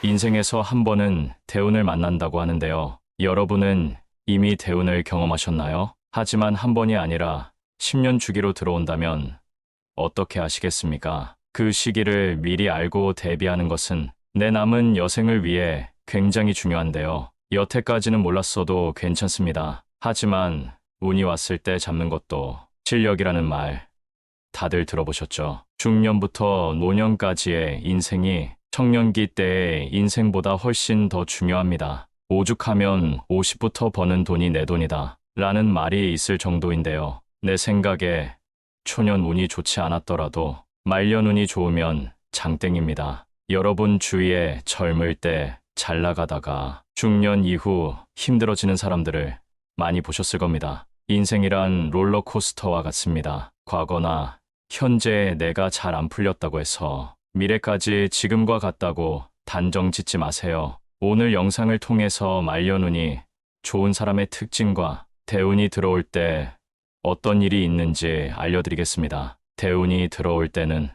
인생에서 한 번은 대운을 만난다고 하는데요. 여러분은 이미 대운을 경험하셨나요? 하지만 한 번이 아니라 10년 주기로 들어온다면 어떻게 하시겠습니까? 그 시기를 미리 알고 대비하는 것은 내 남은 여생을 위해 굉장히 중요한데요. 여태까지는 몰랐어도 괜찮습니다. 하지만 운이 왔을 때 잡는 것도 실력이라는 말 다들 들어보셨죠? 중년부터 노년까지의 인생이 청년기 때의 인생보다 훨씬 더 중요합니다. 오죽하면 50부터 버는 돈이 내 돈이다 라는 말이 있을 정도인데요. 내 생각에 초년 운이 좋지 않았더라도 말년 운이 좋으면 장땡입니다. 여러분 주위에 젊을 때 잘 나가다가 중년 이후 힘들어지는 사람들을 많이 보셨을 겁니다. 인생이란 롤러코스터와 같습니다. 과거나 현재의 내가 잘 안 풀렸다고 해서 미래까지 지금과 같다고 단정 짓지 마세요. 오늘 영상을 통해서 말년운이 좋은 사람의 특징과 대운이 들어올 때 어떤 일이 있는지 알려드리겠습니다. 대운이 들어올 때는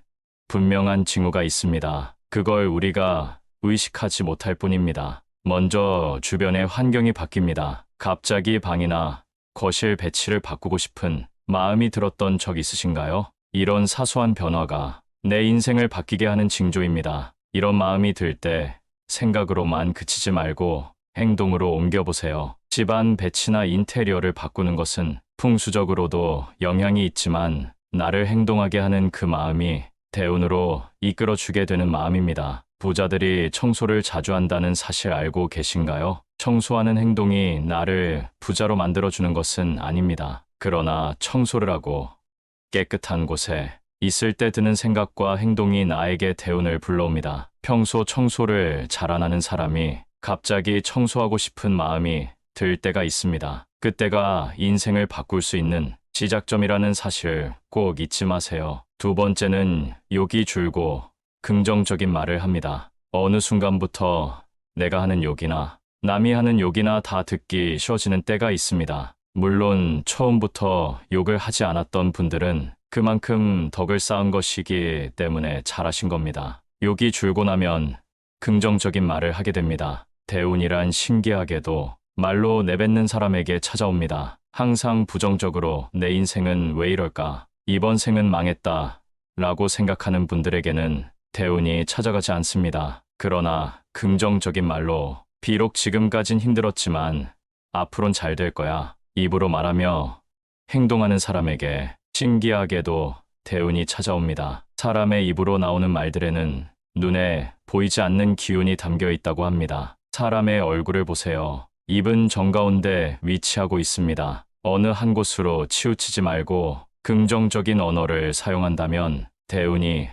분명한 징후가 있습니다. 그걸 우리가 의식하지 못할 뿐입니다. 먼저 주변의 환경이 바뀝니다. 갑자기 방이나 거실 배치를 바꾸고 싶은 마음이 들었던 적 있으신가요? 이런 사소한 변화가 내 인생을 바뀌게 하는 징조입니다. 이런 마음이 들 때 생각으로만 그치지 말고 행동으로 옮겨보세요. 집안 배치나 인테리어를 바꾸는 것은 풍수적으로도 영향이 있지만 나를 행동하게 하는 그 마음이 대운으로 이끌어주게 되는 마음입니다. 부자들이 청소를 자주 한다는 사실 알고 계신가요? 청소하는 행동이 나를 부자로 만들어주는 것은 아닙니다. 그러나 청소를 하고 깨끗한 곳에 있을 때 드는 생각과 행동이 나에게 대운을 불러옵니다. 평소 청소를 잘 안 하는 사람이 갑자기 청소하고 싶은 마음이 들 때가 있습니다. 그때가 인생을 바꿀 수 있는 시작점이라는 사실 꼭 잊지 마세요. 두 번째는 욕이 줄고 긍정적인 말을 합니다. 어느 순간부터 내가 하는 욕이나 남이 하는 욕이나 다 듣기 쉬워지는 때가 있습니다. 물론 처음부터 욕을 하지 않았던 분들은 그만큼 덕을 쌓은 것이기 때문에 잘하신 겁니다. 욕이 줄고 나면 긍정적인 말을 하게 됩니다. 대운이란 신기하게도 말로 내뱉는 사람에게 찾아옵니다. 항상 부정적으로 내 인생은 왜 이럴까? 이번 생은 망했다 라고 생각하는 분들에게는 대운이 찾아가지 않습니다. 그러나 긍정적인 말로 비록 지금까진 힘들었지만 앞으론 잘 될 거야 입으로 말하며 행동하는 사람에게 신기하게도 대운이 찾아옵니다. 사람의 입으로 나오는 말들에는 눈에 보이지 않는 기운이 담겨 있다고 합니다. 사람의 얼굴을 보세요. 입은 정가운데 위치하고 있습니다. 어느 한 곳으로 치우치지 말고 긍정적인 언어를 사용한다면 대운이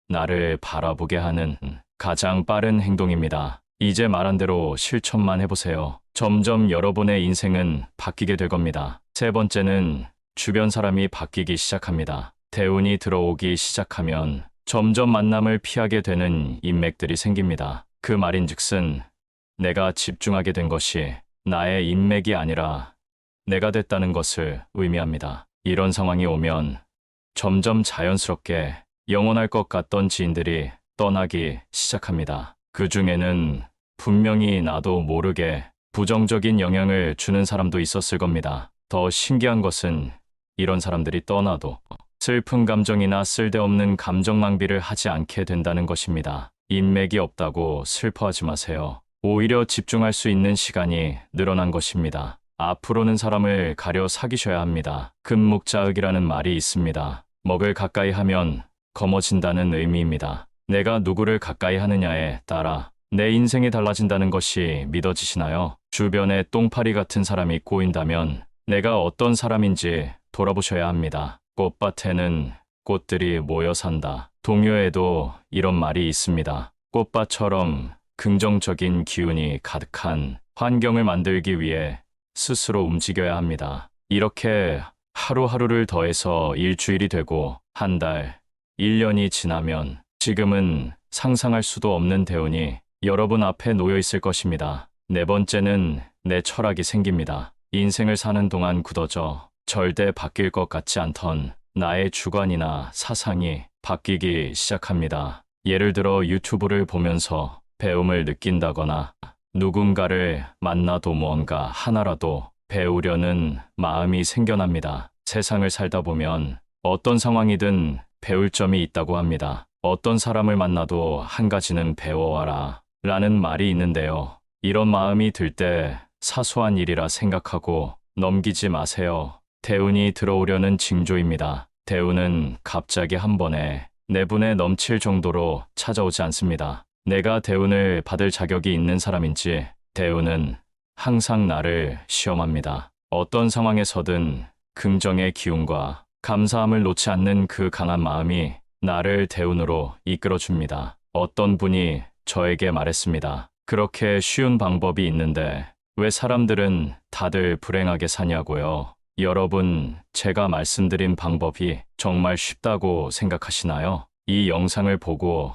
나를 바라보게 하는 가장 빠른 행동입니다. 이제 말한 대로 실천만 해보세요. 점점 여러분의 인생은 바뀌게 될 겁니다. 세 번째는 주변 사람이 바뀌기 시작합니다. 대운이 들어오기 시작하면 점점 만남을 피하게 되는 인맥들이 생깁니다. 그 말인즉슨 내가 집중하게 된 것이 나의 인맥이 아니라 내가 됐다는 것을 의미합니다. 이런 상황이 오면 점점 자연스럽게 영원할 것 같던 지인들이 떠나기 시작합니다. 그 중에는 분명히 나도 모르게 부정적인 영향을 주는 사람도 있었을 겁니다. 더 신기한 것은 이런 사람들이 떠나도 슬픈 감정이나 쓸데없는 감정 낭비를 하지 않게 된다는 것입니다. 인맥이 없다고 슬퍼하지 마세요. 오히려 집중할 수 있는 시간이 늘어난 것입니다. 앞으로는 사람을 가려 사귀셔야 합니다. 금묵자흑이라는 말이 있습니다. 먹을 가까이 하면 검어진다는 의미입니다. 내가 누구를 가까이 하느냐에 따라 내 인생이 달라진다는 것이 믿어지시나요? 주변에 똥파리 같은 사람이 꼬인다면 내가 어떤 사람인지 돌아보셔야 합니다. 꽃밭에는 꽃들이 모여 산다. 동요에도 이런 말이 있습니다. 꽃밭처럼 긍정적인 기운이 가득한 환경을 만들기 위해 스스로 움직여야 합니다. 이렇게 하루하루를 더해서 일주일이 되고 한 달, 1년이 지나면 지금은 상상할 수도 없는 대운이 여러분 앞에 놓여 있을 것입니다. 네 번째는 내 철학이 생깁니다. 인생을 사는 동안 굳어져 절대 바뀔 것 같지 않던 나의 주관이나 사상이 바뀌기 시작합니다. 예를 들어 유튜브를 보면서 배움을 느낀다거나 누군가를 만나도 무언가 하나라도 배우려는 마음이 생겨납니다. 세상을 살다 보면 어떤 상황이든 배울 점이 있다고 합니다. 어떤 사람을 만나도 한 가지는 배워와라 라는 말이 있는데요. 이런 마음이 들 때 사소한 일이라 생각하고 넘기지 마세요. 대운이 들어오려는 징조입니다. 대운은 갑자기 한 번에 내분에 넘칠 정도로 찾아오지 않습니다. 내가 대운을 받을 자격이 있는 사람인지 대운은 항상 나를 시험합니다. 어떤 상황에서든 긍정의 기운과 감사함을 놓지 않는 그 강한 마음이 나를 대운으로 이끌어줍니다. 어떤 분이 저에게 말했습니다. 그렇게 쉬운 방법이 있는데 왜 사람들은 다들 불행하게 사냐고요? 여러분, 제가 말씀드린 방법이 정말 쉽다고 생각하시나요? 이 영상을 보고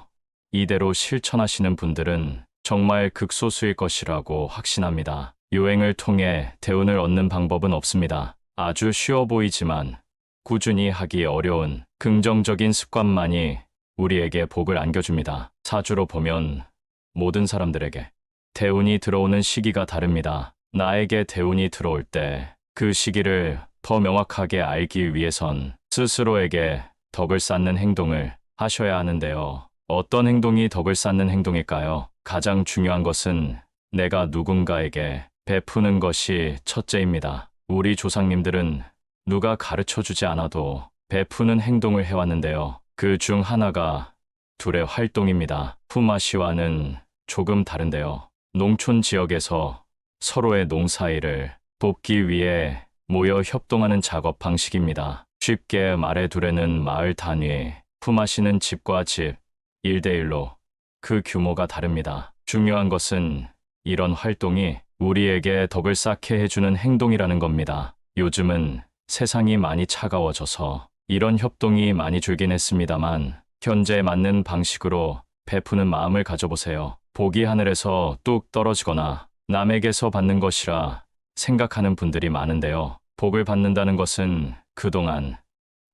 이대로 실천하시는 분들은 정말 극소수일 것이라고 확신합니다. 요행을 통해 대운을 얻는 방법은 없습니다. 아주 쉬워 보이지만 꾸준히 하기 어려운 긍정적인 습관만이 우리에게 복을 안겨줍니다. 사주로 보면 모든 사람들에게 대운이 들어오는 시기가 다릅니다. 나에게 대운이 들어올 때 그 시기를 더 명확하게 알기 위해선 스스로에게 덕을 쌓는 행동을 하셔야 하는데요. 어떤 행동이 덕을 쌓는 행동일까요? 가장 중요한 것은 내가 누군가에게 베푸는 것이 첫째입니다. 우리 조상님들은 누가 가르쳐 주지 않아도 베푸는 행동을 해왔는데요. 그 중 하나가 둘의 활동입니다. 품앗이와는 조금 다른데요. 농촌 지역에서 서로의 농사일을 돕기 위해 모여 협동하는 작업 방식입니다. 쉽게 말해 둘에는 마을 단위, 품앗이는 집과 집, 1대1로 그 규모가 다릅니다. 중요한 것은 이런 활동이 우리에게 덕을 쌓게 해주는 행동이라는 겁니다. 요즘은 세상이 많이 차가워져서 이런 협동이 많이 줄긴 했습니다만 현재에 맞는 방식으로 베푸는 마음을 가져보세요. 복이 하늘에서 뚝 떨어지거나 남에게서 받는 것이라 생각하는 분들이 많은데요. 복을 받는다는 것은 그동안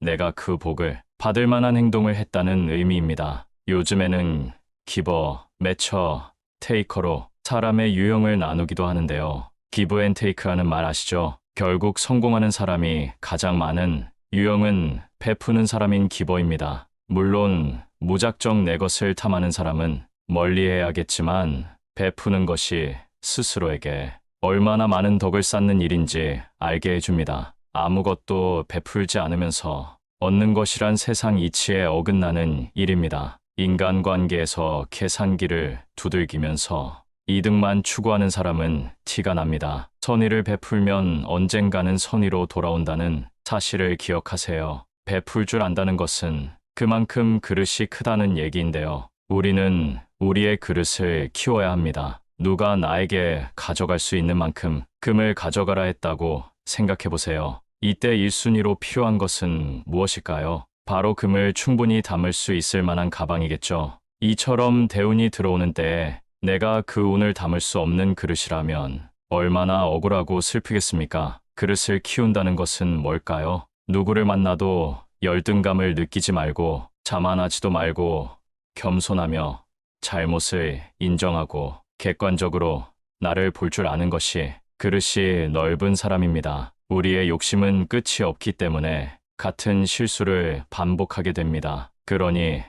내가 그 복을 받을 만한 행동을 했다는 의미입니다. 요즘에는 기버, 매처, 테이커로 사람의 유형을 나누기도 하는데요. 기브 앤 테이크라는 말 아시죠? 결국 성공하는 사람이 가장 많은 유형은 베푸는 사람인 기버입니다. 물론 무작정 내 것을 탐하는 사람은 멀리해야겠지만 베푸는 것이 스스로에게 얼마나 많은 덕을 쌓는 일인지 알게 해줍니다. 아무것도 베풀지 않으면서 얻는 것이란 세상 이치에 어긋나는 일입니다. 인간관계에서 계산기를 두들기면서 이득만 추구하는 사람은 티가 납니다. 선의를 베풀면 언젠가는 선의로 돌아온다는 사실을 기억하세요. 베풀 줄 안다는 것은 그만큼 그릇이 크다는 얘기인데요. 우리는 우리의 그릇을 키워야 합니다. 누가 나에게 가져갈 수 있는 만큼 금을 가져가라 했다고 생각해 보세요. 이때 1순위로 필요한 것은 무엇일까요? 바로 금을 충분히 담을 수 있을 만한 가방이겠죠. 이처럼 대운이 들어오는 때에 내가 그 운을 담을 수 없는 그릇이라면 얼마나 억울하고 슬프겠습니까? 그릇을 키운다는 것은 뭘까요? 누구를 만나도 열등감을 느끼지 말고 자만하지도 말고 겸손하며 잘못을 인정하고 객관적으로 나를 볼 줄 아는 것이 그릇이 넓은 사람입니다. 우리의 욕심은 끝이 없기 때문에 같은 실수를 반복하게 됩니다. 그러니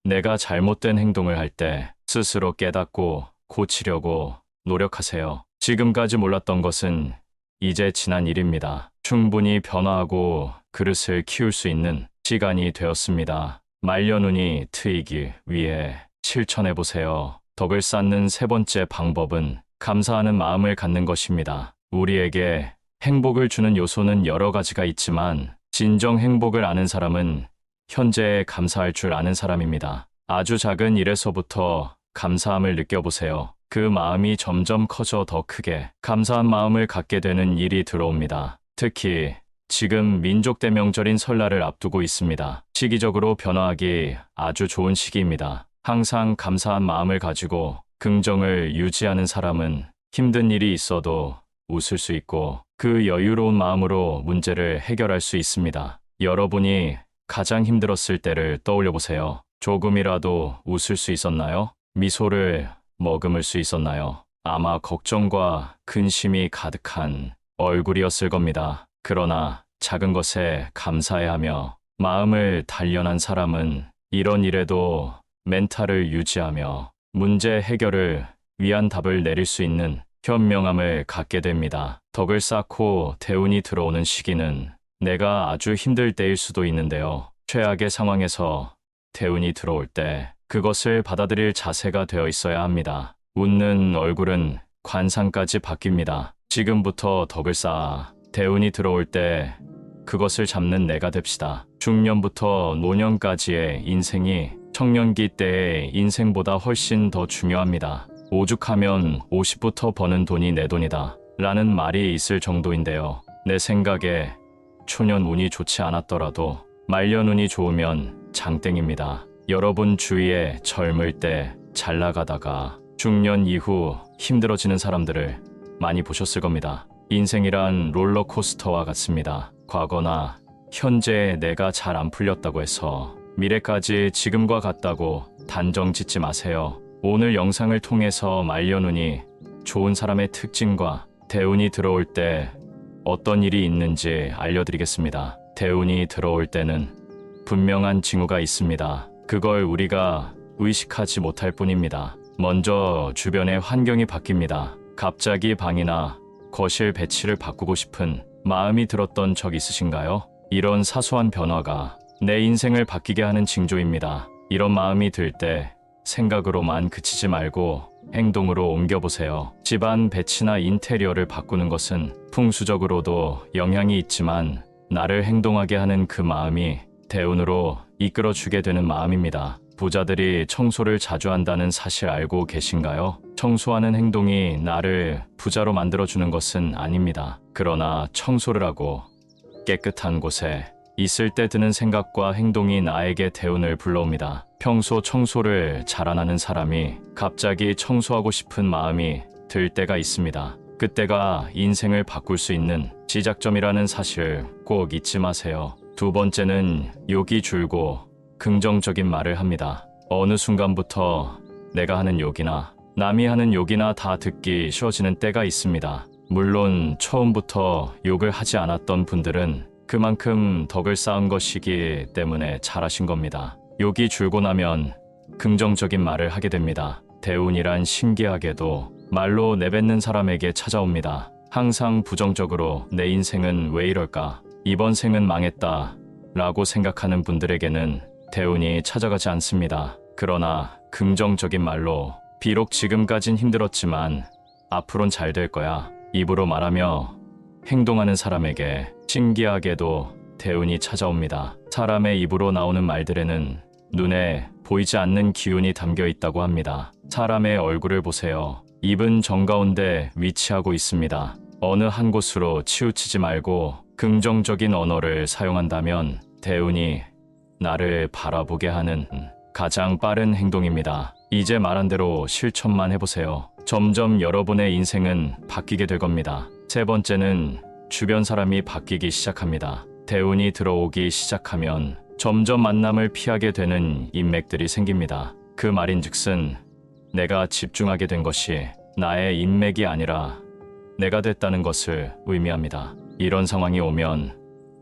내가 잘못된 행동을 할 때 스스로 깨닫고 고치려고 노력하세요. 지금까지 몰랐던 것은 이제 지난 일입니다. 충분히 변화하고 그릇을 키울 수 있는 시간이 되었습니다. 말년운이 트이기 위해 실천해보세요. 덕을 쌓는 세 번째 방법은 감사하는 마음을 갖는 것입니다. 우리에게 행복을 주는 요소는 여러 가지가 있지만 진정 행복을 아는 사람은 현재에 감사할 줄 아는 사람입니다. 아주 작은 일에서부터 감사함을 느껴보세요. 그 마음이 점점 커져 더 크게 감사한 마음을 갖게 되는 일이 들어옵니다. 특히 지금 민족 대명절인 설날을 앞두고 있습니다. 시기적으로 변화하기 아주 좋은 시기입니다. 항상 감사한 마음을 가지고 긍정을 유지하는 사람은 힘든 일이 있어도 웃을 수 있고 그 여유로운 마음으로 문제를 해결할 수 있습니다. 여러분이 가장 힘들었을 때를 떠올려 보세요. 조금이라도 웃을 수 있었나요? 미소를 머금을 수 있었나요? 아마 걱정과 근심이 가득한 얼굴이었을 겁니다. 그러나 작은 것에 감사해야 하며 마음을 단련한 사람은 이런 일에도 멘탈을 유지하며 문제 해결을 위한 답을 내릴 수 있는 현명함을 갖게 됩니다. 덕을 쌓고 대운이 들어오는 시기는 내가 아주 힘들 때일 수도 있는데요. 최악의 상황에서 대운이 들어올 때 그것을 받아들일 자세가 되어 있어야 합니다. 웃는 얼굴은 관상까지 바뀝니다. 지금부터 덕을 쌓아 대운이 들어올 때 그것을 잡는 내가 됩시다. 중년부터 노년까지의 인생이 청년기 때의 인생보다 훨씬 더 중요합니다. 오죽하면 50부터 버는 돈이 내 돈이다 라는 말이 있을 정도인데요. 내 생각에 초년 운이 좋지 않았더라도 말년 운이 좋으면 장땡입니다. 여러분 주위에 젊을 때 잘 나가다가 중년 이후 힘들어지는 사람들을 많이 보셨을 겁니다. 인생이란 롤러코스터와 같습니다. 과거나 현재의 내가 잘 안 풀렸다고 해서 미래까지 지금과 같다고 단정 짓지 마세요. 오늘 영상을 통해서 말년운이 좋은 사람의 특징과 대운이 들어올 때 어떤 일이 있는지 알려드리겠습니다. 대운이 들어올 때는 분명한 징후가 있습니다. 그걸 우리가 의식하지 못할 뿐입니다. 먼저 주변의 환경이 바뀝니다. 갑자기 방이나 거실 배치를 바꾸고 싶은 마음이 들었던 적 있으신가요? 이런 사소한 변화가 내 인생을 바뀌게 하는 징조입니다. 이런 마음이 들 때 생각으로만 그치지 말고 행동으로 옮겨보세요. 집안 배치나 인테리어를 바꾸는 것은 풍수적으로도 영향이 있지만 나를 행동하게 하는 그 마음이 대운으로 이끌어주게 되는 마음입니다. 부자들이 청소를 자주 한다는 사실 알고 계신가요? 청소하는 행동이 나를 부자로 만들어주는 것은 아닙니다. 그러나 청소를 하고 깨끗한 곳에 있을 때 드는 생각과 행동이 나에게 대운을 불러옵니다. 평소 청소를 잘 안 하는 사람이 갑자기 청소하고 싶은 마음이 들 때가 있습니다. 그때가 인생을 바꿀 수 있는 시작점이라는 사실을 꼭 잊지 마세요. 두 번째는 욕이 줄고 긍정적인 말을 합니다. 어느 순간부터 내가 하는 욕이나 남이 하는 욕이나 다 듣기 쉬워지는 때가 있습니다. 물론 처음부터 욕을 하지 않았던 분들은 그만큼 덕을 쌓은 것이기 때문에 잘하신 겁니다. 욕이 줄고 나면 긍정적인 말을 하게 됩니다. 대운이란 신기하게도 말로 내뱉는 사람에게 찾아옵니다. 항상 부정적으로 내 인생은 왜 이럴까? 이번 생은 망했다 라고 생각하는 분들에게는 대운이 찾아가지 않습니다. 그러나 긍정적인 말로 비록 지금까진 힘들었지만 앞으론 잘 될 거야 입으로 말하며 행동하는 사람에게 신기하게도 대운이 찾아옵니다. 사람의 입으로 나오는 말들에는 눈에 보이지 않는 기운이 담겨 있다고 합니다. 사람의 얼굴을 보세요. 입은 정가운데 위치하고 있습니다. 어느 한 곳으로 치우치지 말고 긍정적인 언어를 사용한다면 대운이 나를 바라보게 하는 가장 빠른 행동입니다. 이제 말한 대로 실천만 해보세요. 점점 여러분의 인생은 바뀌게 될 겁니다. 세 번째는 주변 사람이 바뀌기 시작합니다. 대운이 들어오기 시작하면 점점 만남을 피하게 되는 인맥들이 생깁니다. 그 말인즉슨 내가 집중하게 된 것이 나의 인맥이 아니라 내가 됐다는 것을 의미합니다. 이런 상황이 오면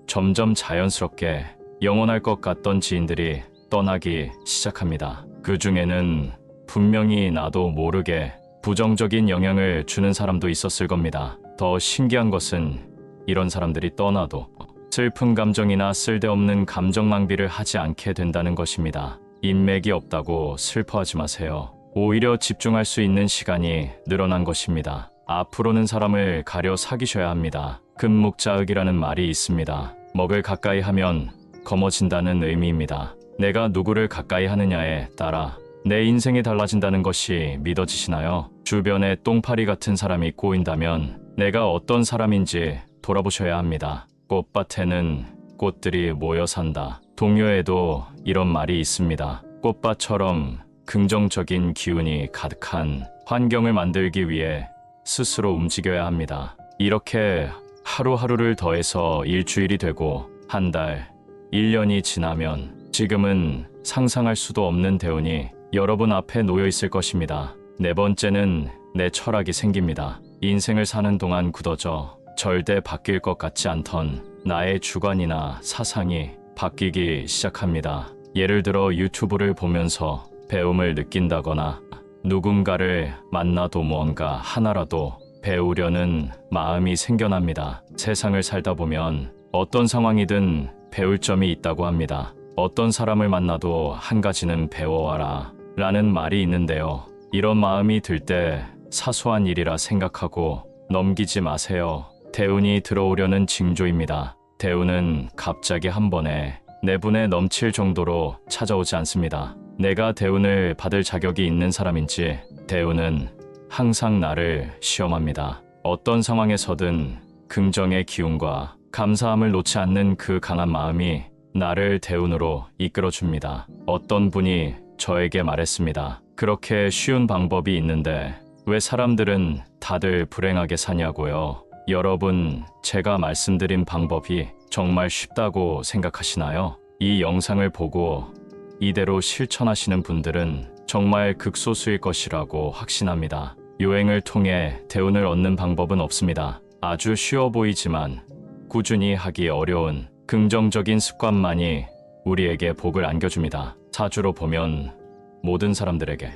점점 자연스럽게 영원할 것 같던 지인들이 떠나기 시작합니다. 그 중에는 분명히 나도 모르게 부정적인 영향을 주는 사람도 있었을 겁니다. 더 신기한 것은 이런 사람들이 떠나도 슬픈 감정이나 쓸데없는 감정 낭비를 하지 않게 된다는 것입니다. 인맥이 없다고 슬퍼하지 마세요. 오히려 집중할 수 있는 시간이 늘어난 것입니다. 앞으로는 사람을 가려 사귀셔야 합니다. 금묵자흑이라는 말이 있습니다. 먹을 가까이 하면 검어진다는 의미입니다. 내가 누구를 가까이 하느냐에 따라 내 인생이 달라진다는 것이 믿어지시나요? 주변에 똥파리 같은 사람이 꼬인다면 내가 어떤 사람인지 돌아보셔야 합니다. 꽃밭에는 꽃들이 모여 산다. 동요에도 이런 말이 있습니다. 꽃밭처럼 긍정적인 기운이 가득한 환경을 만들기 위해 스스로 움직여야 합니다. 이렇게 하루하루를 더해서 일주일이 되고 한 달, 1년이 지나면 지금은 상상할 수도 없는 대운이 여러분 앞에 놓여 있을 것입니다. 네 번째는 내 철학이 생깁니다. 인생을 사는 동안 굳어져 절대 바뀔 것 같지 않던 나의 주관이나 사상이 바뀌기 시작합니다. 예를 들어 유튜브를 보면서 배움을 느낀다거나 누군가를 만나도 무언가 하나라도 배우려는 마음이 생겨납니다. 세상을 살다 보면 어떤 상황이든 배울 점이 있다고 합니다. 어떤 사람을 만나도 한 가지는 배워와라 라는 말이 있는데요. 이런 마음이 들 때 사소한 일이라 생각하고 넘기지 마세요. 대운이 들어오려는 징조입니다. 대운은 갑자기 한 번에 내분에 넘칠 정도로 찾아오지 않습니다. 내가 대운을 받을 자격이 있는 사람인지 대운은 항상 나를 시험합니다. 어떤 상황에서든 긍정의 기운과 감사함을 놓지 않는 그 강한 마음이 나를 대운으로 이끌어줍니다. 어떤 분이 저에게 말했습니다. 그렇게 쉬운 방법이 있는데 왜 사람들은 다들 불행하게 사냐고요? 여러분, 제가 말씀드린 방법이 정말 쉽다고 생각하시나요? 이 영상을 보고 이대로 실천하시는 분들은 정말 극소수일 것이라고 확신합니다. 요행을 통해 대운을 얻는 방법은 없습니다. 아주 쉬워 보이지만 꾸준히 하기 어려운 긍정적인 습관만이 우리에게 복을 안겨줍니다. 사주로 보면 모든 사람들에게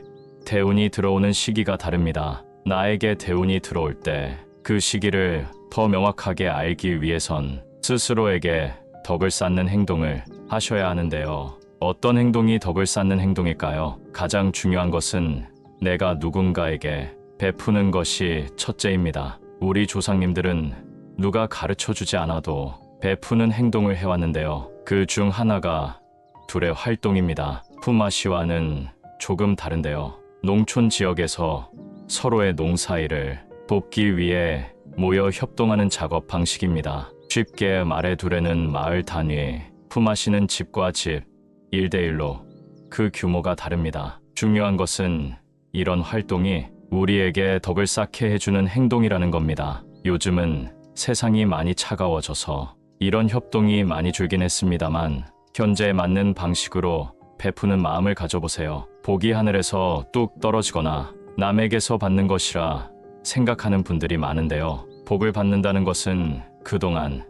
대운이 들어오는 시기가 다릅니다. 나에게 대운이 들어올 때 그 시기를 더 명확하게 알기 위해선 스스로에게 덕을 쌓는 행동을 하셔야 하는데요. 어떤 행동이 덕을 쌓는 행동일까요? 가장 중요한 것은 내가 누군가에게 베푸는 것이 첫째입니다. 우리 조상님들은 누가 가르쳐주지 않아도 베푸는 행동을 해왔는데요. 그 중 하나가 둘의 활동입니다. 품앗이와는 조금 다른데요. 농촌 지역에서 서로의 농사일을 돕기 위해 모여 협동하는 작업 방식입니다. 쉽게 말해 둘에는 마을 단위, 품앗이는 집과 집, 1대1로 그 규모가 다릅니다. 중요한 것은 이런 활동이 우리에게 덕을 쌓게 해주는 행동이라는 겁니다. 요즘은 세상이 많이 차가워져서 이런 협동이 많이 줄긴 했습니다만 현재에 맞는 방식으로 베푸는 마음을 가져보세요. 복이 하늘에서 뚝 떨어지거나 남에게서 받는 것이라 생각하는 분들이 많은데요. 복을 받는다는 것은 그동안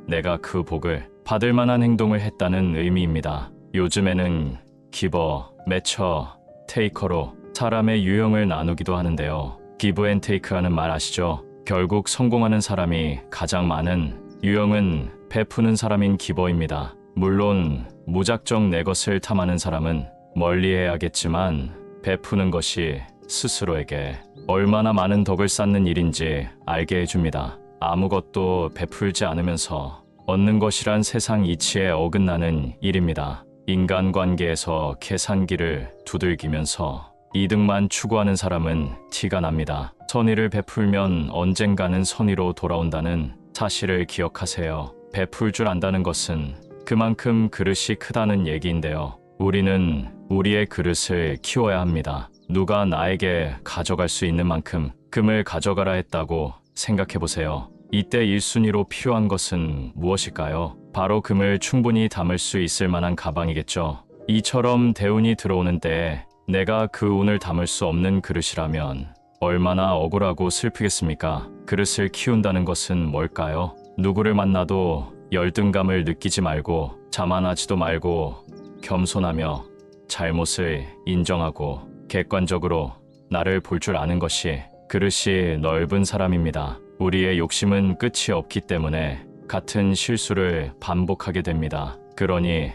내가 그 복을 받을 만한 행동을 했다는 의미입니다. 요즘에는 기버, 매처, 테이커로 사람의 유형을 나누기도 하는데요. 기브 앤 테이크라는 말 아시죠? 결국 성공하는 사람이 가장 많은 유형은 베푸는 사람인 기버입니다. 물론 무작정 내 것을 탐하는 사람은 멀리해야겠지만 베푸는 것이 스스로에게 얼마나 많은 덕을 쌓는 일인지 알게 해줍니다. 아무것도 베풀지 않으면서 얻는 것이란 세상 이치에 어긋나는 일입니다. 인간관계에서 계산기를 두들기면서 이득만 추구하는 사람은 티가 납니다. 선의를 베풀면 언젠가는 선의로 돌아온다는 사실을 기억하세요. 베풀 줄 안다는 것은 그만큼 그릇이 크다는 얘기인데요. 우리는 우리의 그릇을 키워야 합니다. 누가 나에게 가져갈 수 있는 만큼 금을 가져가라 했다고 생각해보세요. 이때 1순위로 필요한 것은 무엇일까요? 바로 금을 충분히 담을 수 있을 만한 가방이겠죠. 이처럼 대운이 들어오는 때에 내가 그 운을 담을 수 없는 그릇이라면 얼마나 억울하고 슬프겠습니까? 그릇을 키운다는 것은 뭘까요? 누구를 만나도 열등감을 느끼지 말고 자만하지도 말고 겸손하며 잘못을 인정하고 객관적으로 나를 볼 줄 아는 것이 그릇이 넓은 사람입니다. 우리의 욕심은 끝이 없기 때문에 같은 실수를 반복하게 됩니다. 그러니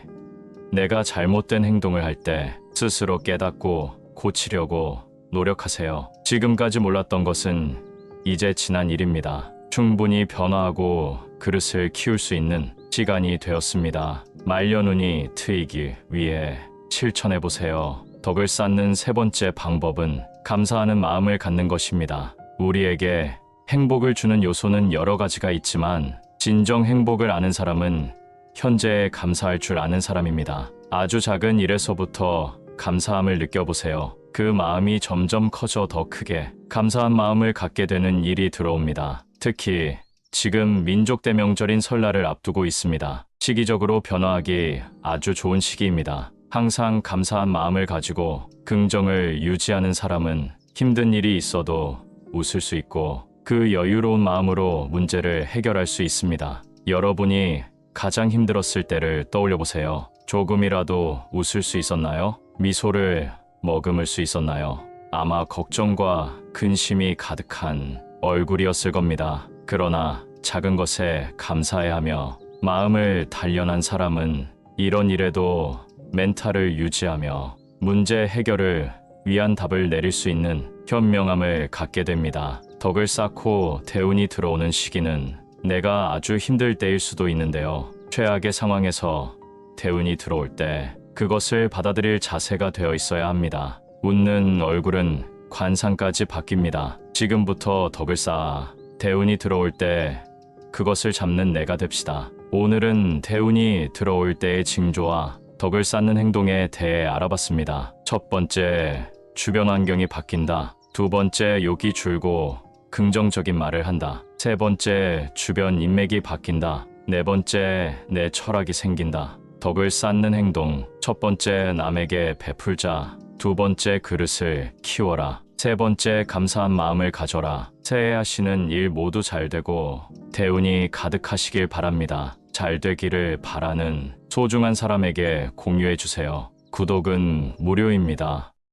내가 잘못된 행동을 할 때 스스로 깨닫고 고치려고 노력하세요. 지금까지 몰랐던 것은 이제 지난 일입니다. 충분히 변화하고 그릇을 키울 수 있는 시간이 되었습니다. 말려눈이 트이기 위해 실천해보세요. 덕을 쌓는 세 번째 방법은 감사하는 마음을 갖는 것입니다. 우리에게 행복을 주는 요소는 여러 가지가 있지만 진정 행복을 아는 사람은 현재에 감사할 줄 아는 사람입니다. 아주 작은 일에서부터 감사함을 느껴보세요. 그 마음이 점점 커져 더 크게 감사한 마음을 갖게 되는 일이 들어옵니다. 특히 지금 민족대 명절인 설날을 앞두고 있습니다. 시기적으로 변화하기 아주 좋은 시기입니다. 항상 감사한 마음을 가지고 긍정을 유지하는 사람은 힘든 일이 있어도 웃을 수 있고 그 여유로운 마음으로 문제를 해결할 수 있습니다. 여러분이 가장 힘들었을 때를 떠올려 보세요. 조금이라도 웃을 수 있었나요? 미소를 머금을 수 있었나요? 아마 걱정과 근심이 가득한 얼굴이었을 겁니다. 그러나 작은 것에 감사해하며 마음을 단련한 사람은 이런 일에도 멘탈을 유지하며 문제 해결을 위한 답을 내릴 수 있는 현명함을 갖게 됩니다. 덕을 쌓고 대운이 들어오는 시기는 내가 아주 힘들 때일 수도 있는데요. 최악의 상황에서 대운이 들어올 때 그것을 받아들일 자세가 되어 있어야 합니다. 웃는 얼굴은 관상까지 바뀝니다. 지금부터 덕을 쌓아 대운이 들어올 때 그것을 잡는 내가 됩시다. 오늘은 대운이 들어올 때의 징조와 덕을 쌓는 행동에 대해 알아봤습니다. 첫 번째, 주변 환경이 바뀐다. 두 번째, 욕이 줄고 긍정적인 말을 한다. 세 번째, 주변 인맥이 바뀐다. 네 번째, 내 철학이 생긴다. 덕을 쌓는 행동. 첫 번째, 남에게 베풀자. 두 번째, 그릇을 키워라. 세 번째, 감사한 마음을 가져라. 새해 하시는 일 모두 잘 되고 대운이 가득하시길 바랍니다. 잘 되기를 바라는 소중한 사람에게 공유해 주세요. 구독은 무료입니다.